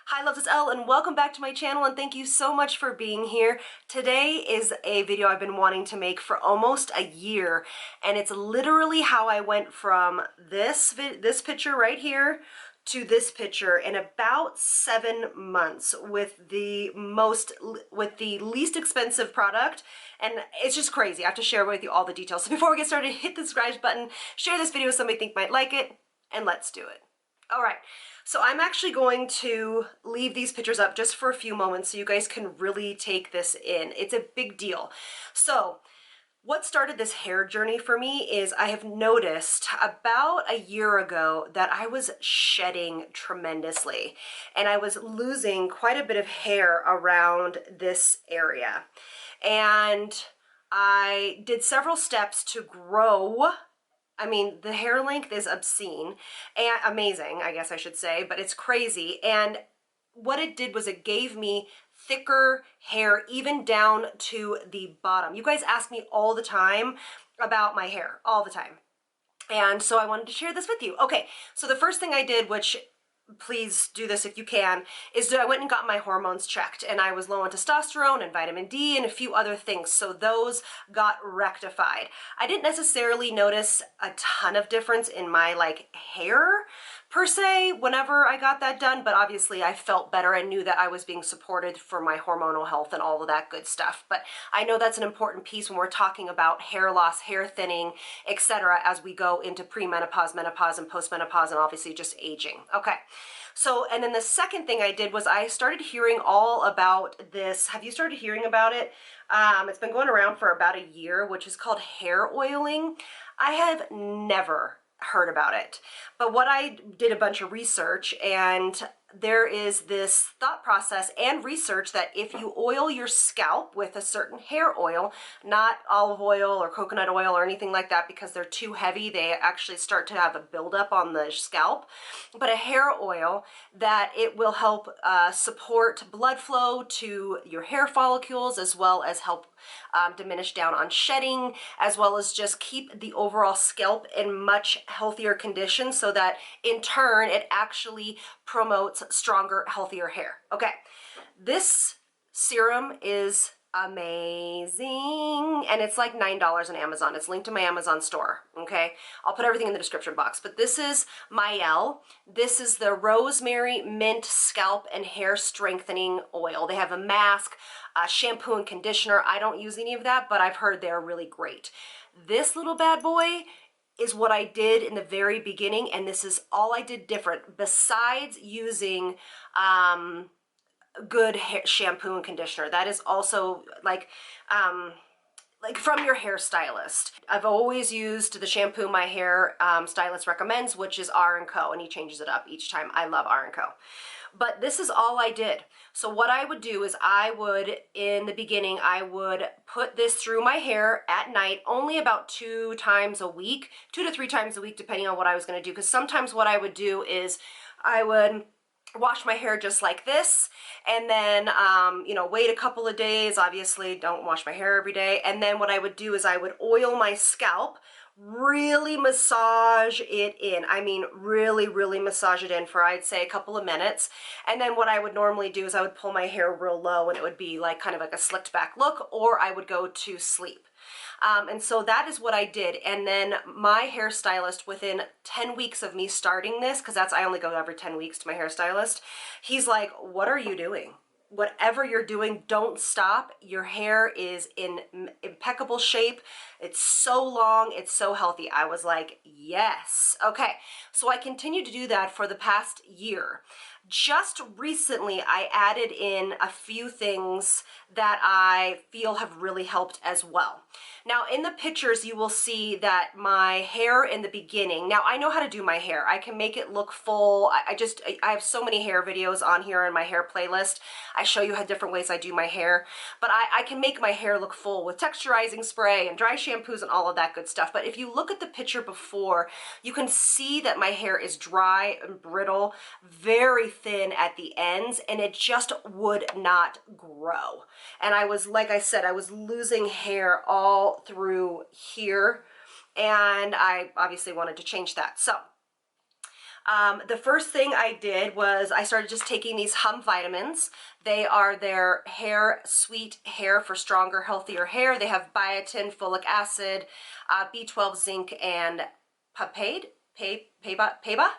Hi loves, it's Elle and welcome back to my channel and thank you so much for being here. Today is a video I've been wanting to make for almost a year, and it's literally how I went from this picture right here to this picture in about 7 months with the least expensive product. And it's just crazy. I have to share with you all the details. So before we get started, hit the subscribe button, share this video with somebody you think might like it, and let's do it. All right, so I'm actually going to leave these pictures up just for a few moments so you guys can really take this in. It's a big deal. So what started this hair journey for me is I have noticed about a year ago that I was shedding tremendously and I was losing quite a bit of hair around this area. And I did several steps to grow. I mean, the hair length is obscene and amazing, I guess I should say, but it's crazy. And what it did was it gave me thicker hair even down to the bottom. You guys ask me all the time about my hair, all the time. And so I wanted to share this with you. Okay, so the first thing I did, which please do this if you can, is that I went and got my hormones checked, and I was low on testosterone and vitamin D and a few other things, so those got rectified. I didn't necessarily notice a ton of difference in my hair per se whenever I got that done, but obviously I felt better and knew that I was being supported for my hormonal health and all of that good stuff. But I know that's an important piece when we're talking about hair loss, hair thinning, etc. as we go into premenopause, menopause, and postmenopause, and obviously just aging. Okay. So, and then the second thing I did was I started hearing all about this. Have you started hearing about it? It's been going around for about a year, which is called hair oiling. I have never heard about it, but what I did a bunch of research, and there is this thought process and research that if you oil your scalp with a certain hair oil, not olive oil or coconut oil or anything like that because they're too heavy, they actually start to have a buildup on the scalp, but a hair oil, that it will help support blood flow to your hair follicles, as well as help diminish down on shedding, as well as just keep the overall scalp in much healthier condition, so that in turn it actually promotes stronger, healthier hair. Okay, this serum is amazing, and it's like $9 on Amazon. It's linked to my Amazon store. Okay, I'll put everything in the description box, but this is Mielle. This is the Rosemary Mint Scalp and Hair Strengthening Oil. They have a mask, shampoo, and conditioner. I don't use any of that, but I've heard they're really great. This little bad boy is what I did in the very beginning, and this is all I did different besides using good hair shampoo and conditioner. That is also like from your hairstylist. I've always used the shampoo my hair stylist recommends, which is R&Co, and he changes it up each time. I love R&Co. But this is all I did. So what I would do is I would, in the beginning, I would put this through my hair at night, only about 2 times a week, 2 to 3 times a week, depending on what I was going to do. Because sometimes what I would do is I would wash my hair just like this, and then you know, wait a couple of days. Obviously don't wash my hair every day. And then what I would do is I would oil my scalp, really massage it in. I mean, really massage it in for, I'd say, a couple of minutes. And then what I would normally do is I would pull my hair real low, and it would be like kind of like a slicked back look, or I would go to sleep. And so that is what I did. And then my hairstylist, within 10 weeks of me starting this, because I only go every 10 weeks to my hairstylist, he's like, what are you doing? Whatever you're doing, don't stop. Your hair is in impeccable shape. It's so long, it's so healthy. I was like, yes. Okay, so I continued to do that for the past year. Just recently, I added in a few things that I feel have really helped as well. Now, in the pictures, you will see that my hair in the beginning, now I know how to do my hair. I can make it look full. I have so many hair videos on here in my hair playlist. I show you how different ways I do my hair, but I can make my hair look full with texturizing spray and dry shampoos and all of that good stuff. But if you look at the picture before, you can see that my hair is dry and brittle, very thin at the ends, and it just would not grow. And I was, like I said, I was losing hair all through here, and I obviously wanted to change that. So The first thing I did was I started just taking these Hum vitamins. They are their hair, sweet hair for stronger, healthier hair. They have biotin, folic acid, B12, zinc, and papain, peba?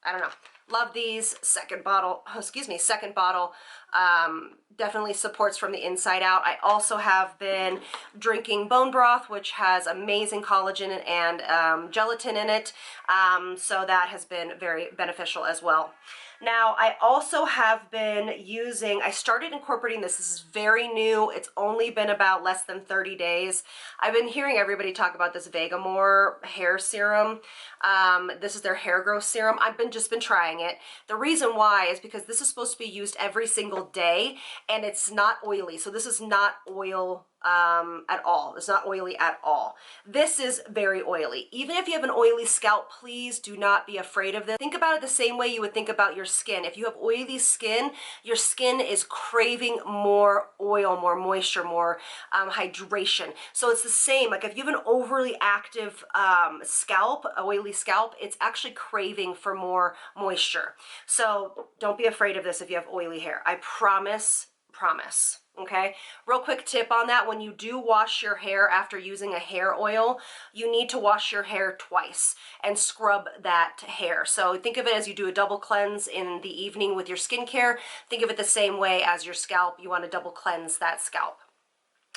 I don't know. Love these. Second bottle, second bottle. Definitely supports from the inside out. I also have been drinking bone broth, which has amazing collagen and gelatin in it. So that has been very beneficial as well. Now, I also have been I started incorporating this. This is very new. It's only been about less than 30 days. I've been hearing everybody talk about this Vegamore hair serum. This is their hair growth serum. I've just been trying it. The reason why is because this is supposed to be used every single day, and it's not oily. So this is not oil at all. It's not oily at all. This is very oily. Even if you have an oily scalp, please do not be afraid of this. Think about it the same way you would think about your skin. If you have oily skin, your skin is craving more oil, more moisture, more hydration. So it's the same. Like if you have an overly active scalp, oily scalp, it's actually craving for more moisture. So don't be afraid of this if you have oily hair. I promise. Okay, real quick tip on that: when you do wash your hair after using a hair oil, you need to wash your hair twice and scrub that hair. So think of it as you do a double cleanse in the evening with your skincare. Think of it the same way as your scalp. You want to double cleanse that scalp.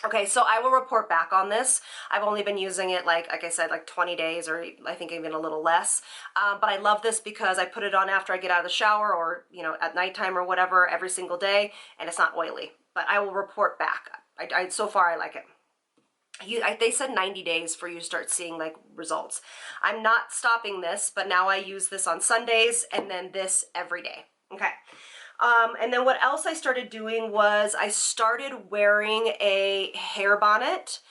Okay, so I will report back on this. I've only been using it, like I said, like 20 days, or I think even a little less. But I love this because I put it on after I get out of the shower, or at nighttime or whatever, every single day, and it's not oily. But I will report back. So far I like it. They said 90 days for you to start seeing like results. I'm not stopping this, but now I use this on Sundays and then this every day. Okay. And then what else I started doing was I started wearing a hair bonnet.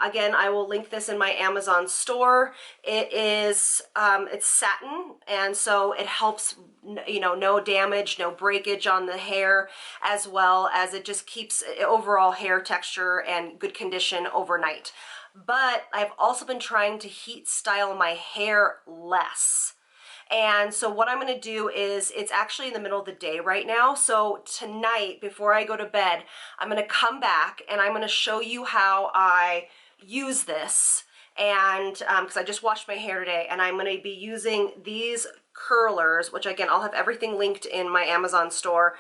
Again, I will link this in my Amazon store. It is, it's satin, and so it helps, no damage, no breakage on the hair, as well as it just keeps overall hair texture and good condition overnight. But I've also been trying to heat style my hair less. And so what I'm going to do is, it's actually in the middle of the day right now. So tonight, before I go to bed, I'm going to come back and I'm going to show you how I use this. And because I just washed my hair today, and I'm going to be using these curlers, which again, I'll have everything linked in my Amazon store.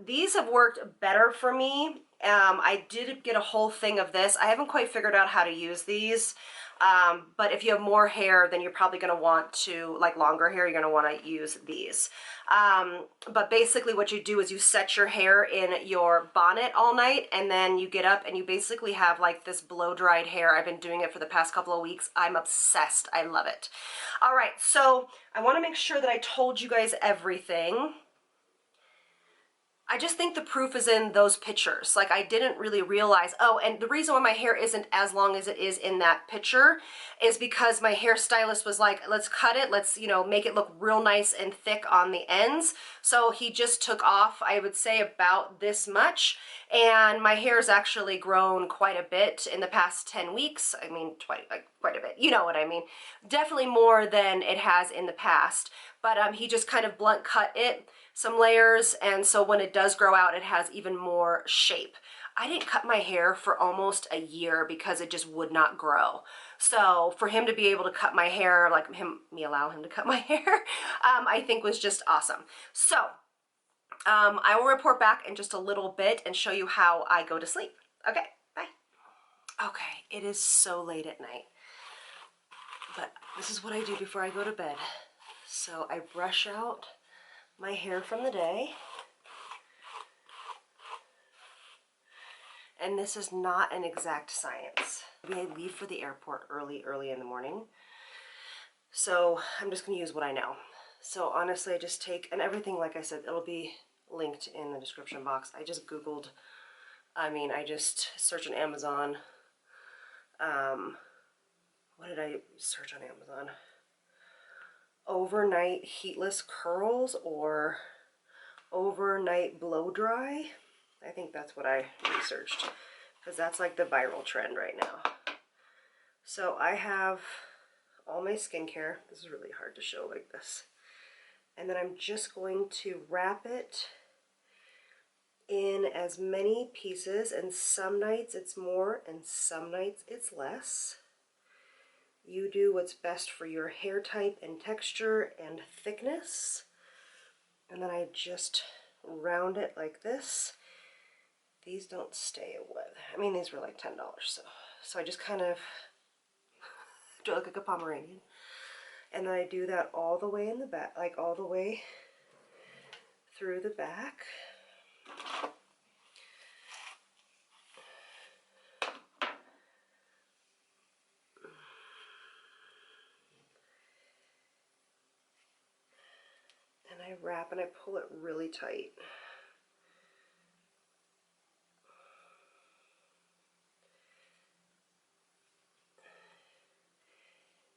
These have worked better for me. I did get a whole thing of this. I haven't quite figured out how to use these. But if you have more hair, then you're probably going to want to, like longer hair, you're going to want to use these. But basically what you do is you set your hair in your bonnet all night, and then you get up and you basically have like this blow-dried hair. I've been doing it for the past couple of weeks. I'm obsessed. I love it. All right, so I want to make sure that I told you guys everything. I just think the proof is in those pictures. Like, I didn't really realize, oh, and the reason why my hair isn't as long as it is in that picture is because my hairstylist was like, let's cut it, let's, make it look real nice and thick on the ends. So he just took off, I would say, about this much, and my hair's actually grown quite a bit in the past 10 weeks. I mean, quite a bit, you know what I mean. Definitely more than it has in the past, but he just kind of blunt cut it, some layers, and so when it does grow out, it has even more shape. I didn't cut my hair for almost a year because it just would not grow. So for him to be able to cut my hair, like me allow him to cut my hair, I think was just awesome. So I will report back in just a little bit and show you how I go to sleep. Okay, bye. Okay, it is so late at night, but this is what I do before I go to bed. So I brush out my hair from the day. And this is not an exact science. I leave for the airport early in the morning. So I'm just gonna use what I know. So honestly, I just take, and everything, like I said, it'll be linked in the description box. I just Googled, I just searched on Amazon. What did I search on Amazon? Overnight heatless curls or overnight blow dry. I think that's what I researched, because that's like the viral trend right now. So I have all my skincare. This is really hard to show like this. And then I'm just going to wrap it in as many pieces, and some nights it's more and some nights it's less. You do what's best for your hair type and texture and thickness. And then I just round it like this. These don't stay away. I mean, these were like $10, so I just kind of do it like a Pomeranian. And then I do that all the way in the back, like all the way through the back. And I wrap and I pull it really tight.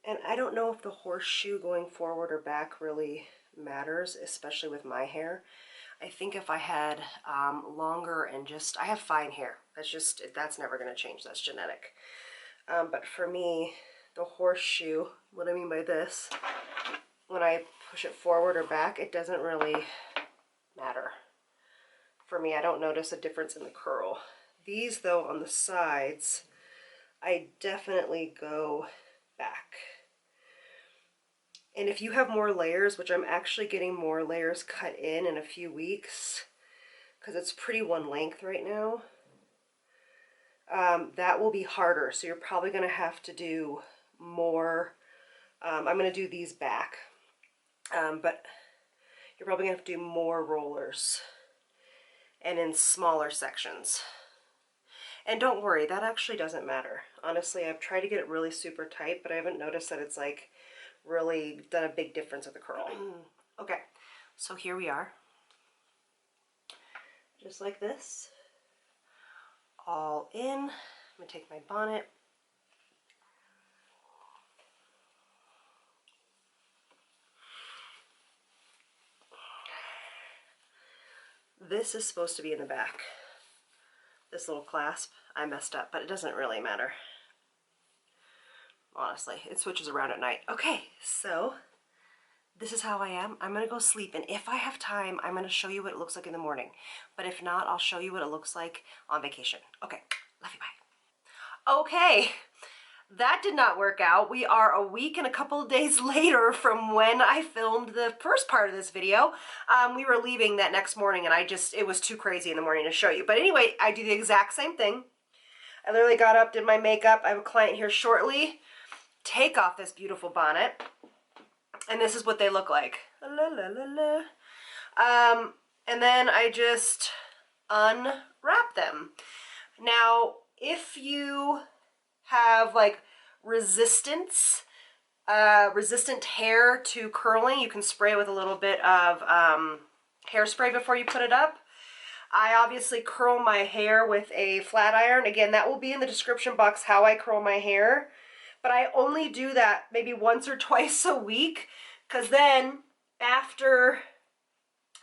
And I don't know if the horseshoe going forward or back really matters, especially with my hair. I think if I had longer and just, I have fine hair. That's never going to change. That's genetic. But for me, the horseshoe, what I mean by this, when I push it forward or back, it doesn't really matter. For me, I don't notice a difference in the curl. These, though, on the sides, I definitely go back. And if you have more layers, which I'm actually getting more layers cut in a few weeks, because it's pretty one length right now, that will be harder. So you're probably going to have to do more. I'm going to do these back, but you're probably going to have to do more rollers and in smaller sections. And don't worry, that actually doesn't matter. Honestly, I've tried to get it really super tight, but I haven't noticed that it's like really done a big difference with the curl. Okay, so here we are. Just like this. All in. I'm going to take my bonnet. This is supposed to be in the back. This little clasp, I messed up, but it doesn't really matter. Honestly, it switches around at night. Okay, so this is how I am. I'm gonna go sleep, and if I have time, I'm gonna show you what it looks like in the morning. But if not, I'll show you what it looks like on vacation. Okay, love you, bye. Okay, that did not work out. We are a week and a couple of days later from when I filmed the first part of this video. We were leaving that next morning, and it was too crazy in the morning to show you. But anyway, I do the exact same thing. I literally got up, did my makeup. I have a client here shortly. Take off this beautiful bonnet, and this is what they look like. La, la, la, la. And then I just unwrap them. Now, if you have like resistant hair to curling, you can spray with a little bit of hairspray before you put it up. I obviously curl my hair with a flat iron. Again, that will be in the description box how I curl my hair. But I only do that maybe once or twice a week, because then after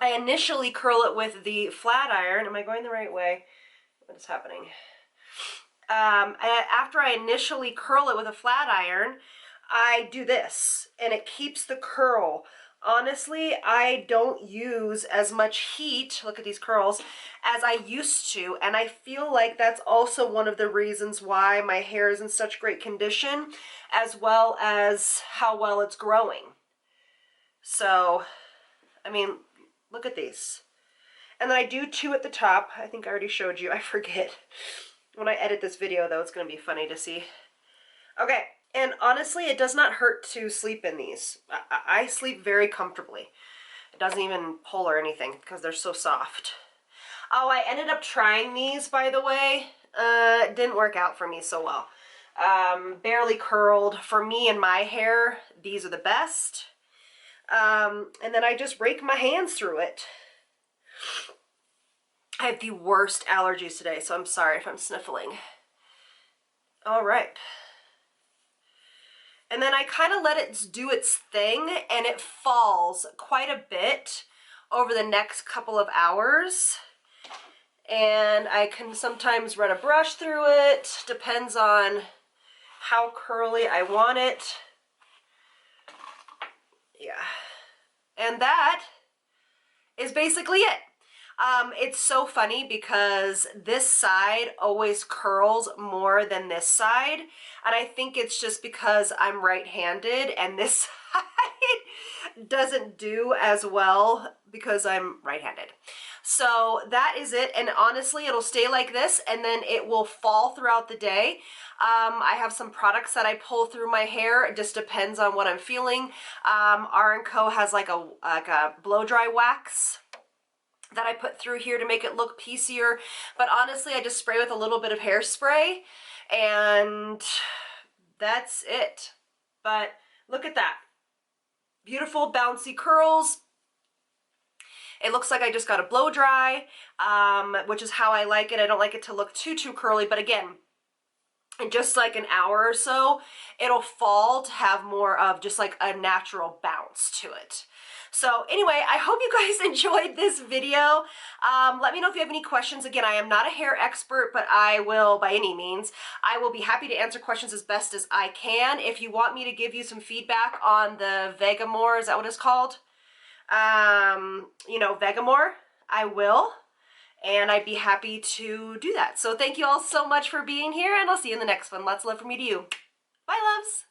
I initially curl it with the flat iron, am I going the right way? What is happening? After I initially curl it with a flat iron, I do this, and it keeps the curl. Honestly, I don't use as much heat, look at these curls, as I used to, and I feel like that's also one of the reasons why my hair is in such great condition, as well as how well it's growing. So, I mean, look at these. And then I do two at the top. I think I already showed you, I forget. When I edit this video, though, it's going to be funny to see. Okay. And honestly, it does not hurt to sleep in these. I sleep very comfortably. It doesn't even pull or anything because they're so soft. Oh, I ended up trying these, by the way. It didn't work out for me so well. Barely curled. For me and my hair, these are the best. And then I just rake my hands through it. I have the worst allergies today, so I'm sorry if I'm sniffling. All right. And then I kind of let it do its thing, and it falls quite a bit over the next couple of hours. And I can sometimes run a brush through it, depends on how curly I want it. Yeah. And that is basically it. It's so funny because this side always curls more than this side, and I think it's just because I'm right-handed and this side doesn't do as well because I'm right-handed. So that is it, and honestly it'll stay like this and then it will fall throughout the day. I have some products that I pull through my hair. It just depends on what I'm feeling. R&Co has like a blow dry wax that I put through here to make it look piecier, but honestly I just spray with a little bit of hairspray and that's it. But look at that. Beautiful bouncy curls. It looks like I just got a blow dry, which is how I like it. I don't like it to look too curly, but again, in just like an hour or so, it'll fall to have more of just like a natural bounce to it. So anyway, I hope you guys enjoyed this video. Let me know if you have any questions. Again, I am not a hair expert, but I will, by any means, I will be happy to answer questions as best as I can. If you want me to give you some feedback on the Vegamore, is that what it's called? You know, Vegamore, I will. And I'd be happy to do that. So thank you all so much for being here, and I'll see you in the next one. Lots of love from me to you. Bye, loves.